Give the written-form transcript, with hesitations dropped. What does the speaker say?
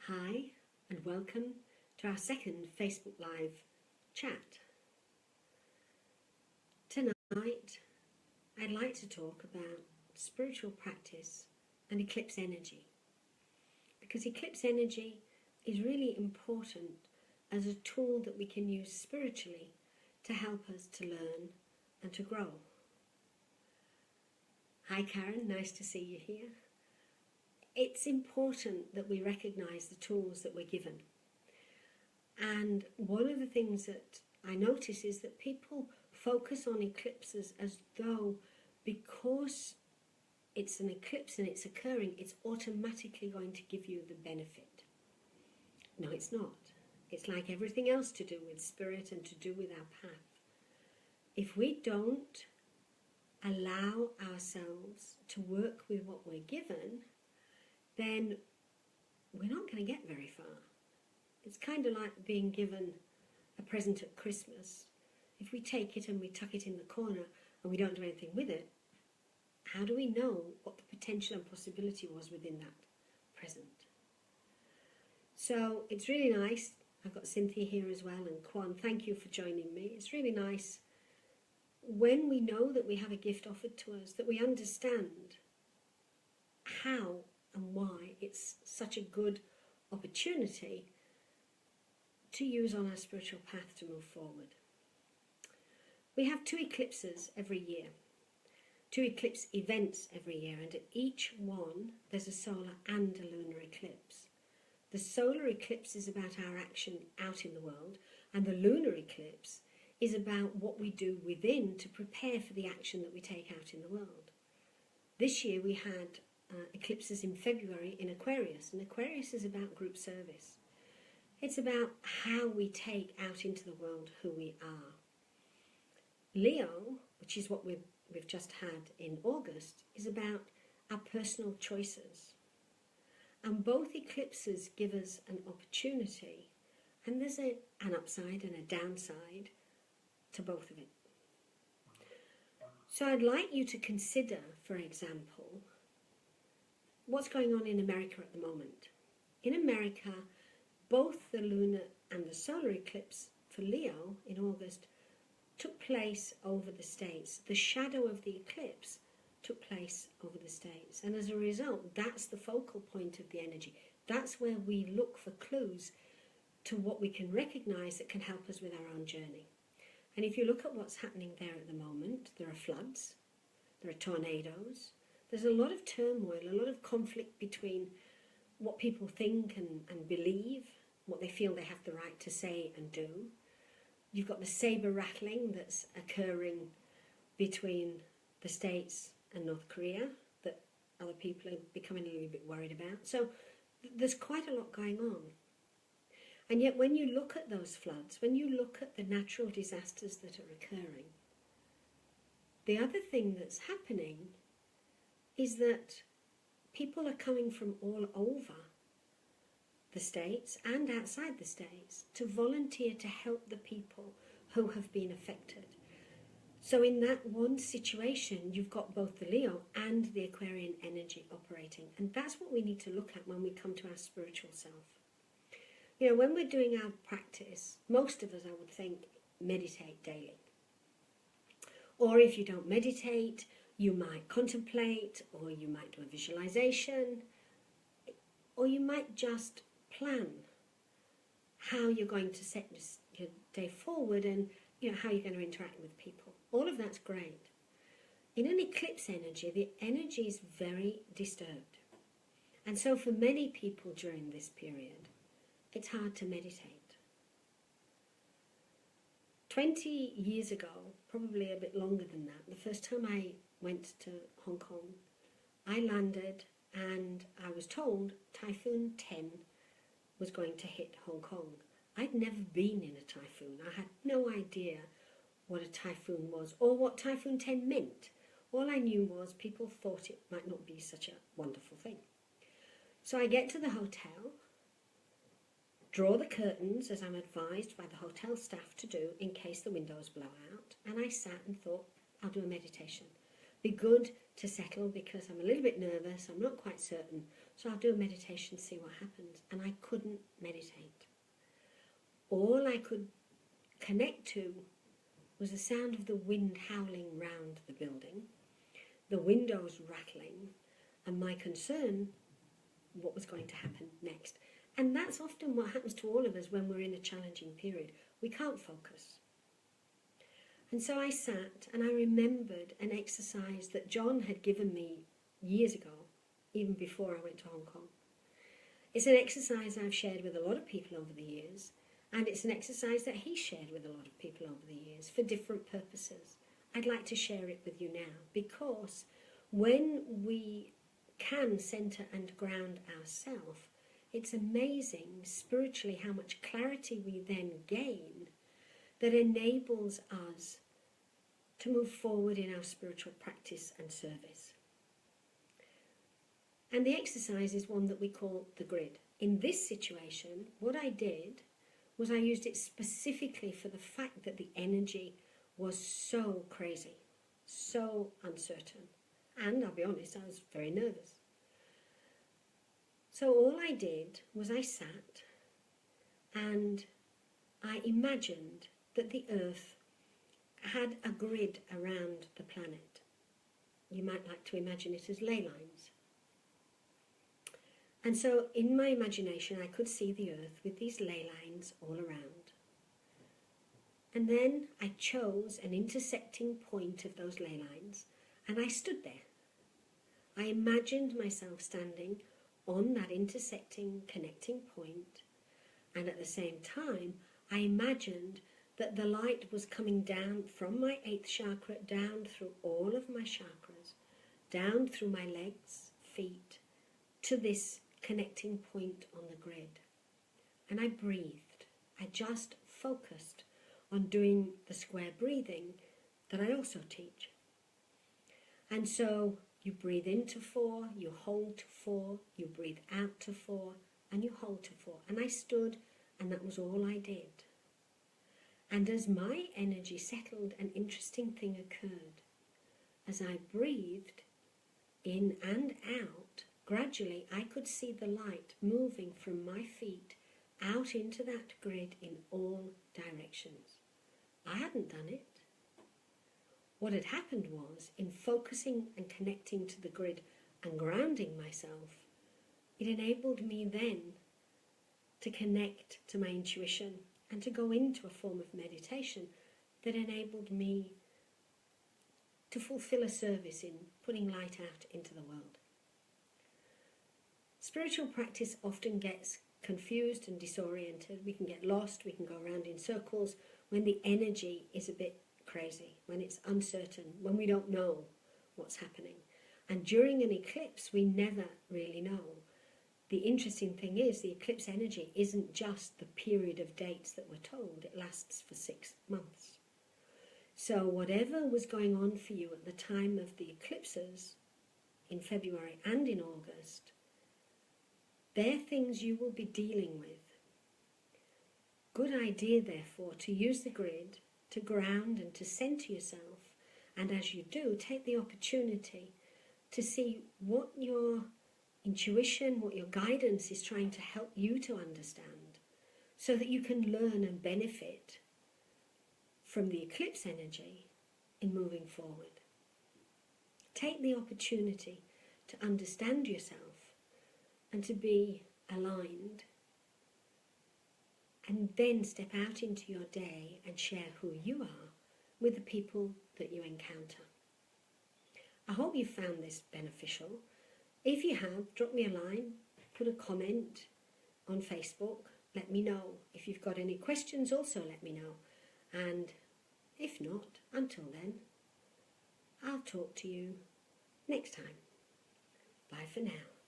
Hi and welcome to our second Facebook Live chat. Tonight I'd like to talk about spiritual practice and eclipse energy, because eclipse energy is really important as a tool that we can use spiritually to help us to learn and to grow. Hi Karen, nice to see you here. It's important that we recognise the tools that we're given. And one of the things that I notice is that people focus on eclipses as though because it's an eclipse and it's occurring, it's automatically going to give you the benefit. No, it's not. It's like everything else to do with spirit and to do with our path. If we don't allow ourselves to work with what we're given, then we're not going to get very far. It's kind of like being given a present at Christmas. If we take it and we tuck it in the corner and we don't do anything with it, how do we know what the potential and possibility was within that present? So it's really nice. I've got Cynthia here as well, and Kwan, thank you for joining me. It's really nice when we know that we have a gift offered to us, that we understand how and why it's such a good opportunity to use on our spiritual path to move forward. We have 2 eclipses every year, 2 eclipse events every year, and at each one there's a solar and a lunar eclipse. The solar eclipse is about our action out in the world, and the lunar eclipse is about what we do within to prepare for the action that we take out in the world. This year we had eclipses in February in Aquarius, and Aquarius is about group service. It's about how we take out into the world who we are. Leo, which is what we've just had in August, is about our personal choices. And both eclipses give us an opportunity, and there's an upside and a downside to both of it. So I'd like you to consider, for example, what's going on in America at the moment. In America, both the lunar and the solar eclipse for Leo in August took place over the States. The shadow of the eclipse took place over the States. And as a result, that's the focal point of the energy. That's where we look for clues to what we can recognize that can help us with our own journey. And if you look at what's happening there at the moment, there are floods, there are tornadoes, there's a lot of turmoil, a lot of conflict between what people think and believe, what they feel they have the right to say and do. You've got the saber rattling that's occurring between the States and North Korea that other people are becoming a little bit worried about. So there's quite a lot going on. And yet when you look at those floods, when you look at the natural disasters that are occurring, the other thing that's happening is that people are coming from all over the States and outside the States to volunteer to help the people who have been affected. So in that one situation, you've got both the Leo and the Aquarian energy operating. And that's what we need to look at when we come to our spiritual self. You know, when we're doing our practice, most of us, I would think, meditate daily. Or if you don't meditate, you might contemplate, or you might do a visualization, or you might just plan how you're going to set your day forward and how you're going to interact with people. All of that's great. In an eclipse energy, the energy is very disturbed. And so for many people during this period, it's hard to meditate. 20 years ago, probably a bit longer than that, the first time I went to Hong Kong, I landed and I was told Typhoon 10 was going to hit Hong Kong. I'd never been in a typhoon. I had no idea what a typhoon was or what Typhoon 10 meant. All I knew was people thought it might not be such a wonderful thing. So I get to the hotel, draw the curtains as I'm advised by the hotel staff to do in case the windows blow out, and I sat and thought, I'll do a meditation. be good to settle because I'm a little bit nervous, I'm not quite certain, so I'll do a meditation, see what happens. And I couldn't meditate. All I could connect to was the sound of the wind howling round the building, the windows rattling, and my concern, what was going to happen next. And that's often what happens to all of us when we're in a challenging period. We can't focus. And so I sat and I remembered an exercise that John had given me years ago, even before I went to Hong Kong. It's an exercise I've shared with a lot of people over the years, and it's an exercise that he shared with a lot of people over the years for different purposes. I'd like to share it with you now, because when we can centre and ground ourselves, it's amazing spiritually how much clarity we then gain that enables us to move forward in our spiritual practice and service. And the exercise is one that we call the grid. In this situation, what I did was I used it specifically for the fact that the energy was so crazy, so uncertain. And I'll be honest, I was very nervous. So all I did was I sat and I imagined that the earth had a grid around the planet. You might like to imagine it as ley lines. And so in my imagination I could see the earth with these ley lines all around. And then I chose an intersecting point of those ley lines and I stood there. I imagined myself standing on that intersecting, connecting point, and at the same time I imagined that the light was coming down from my 8th chakra, down through all of my chakras, down through my legs, feet, to this connecting point on the grid. And I breathed. I just focused on doing the square breathing that I also teach. And so you breathe into 4, you hold to 4, you breathe out to 4, and you hold to 4. And I stood, and that was all I did. And as my energy settled, an interesting thing occurred. As I breathed in and out, gradually I could see the light moving from my feet out into that grid in all directions. I hadn't done it. What had happened was, in focusing and connecting to the grid and grounding myself, it enabled me then to connect to my intuition and to go into a form of meditation that enabled me to fulfill a service in putting light out into the world. Spiritual practice often gets confused and disoriented. We can get lost, we can go around in circles when the energy is a bit crazy, when it's uncertain, when we don't know what's happening. And during an eclipse, we never really know. The interesting thing is the eclipse energy isn't just the period of dates that we're told. It lasts for 6 months. So whatever was going on for you at the time of the eclipses in February and in August, they're things you will be dealing with. Good idea, therefore, to use the grid to ground and to center yourself. And as you do, take the opportunity to see what your intuition, what your guidance is trying to help you to understand, so that you can learn and benefit from the eclipse energy in moving forward. Take the opportunity to understand yourself and to be aligned, and then step out into your day and share who you are with the people that you encounter. I hope you found this beneficial. If you have, drop me a line, put a comment on Facebook, let me know. If you've got any questions, also let me know. And if not, until then, I'll talk to you next time. Bye for now.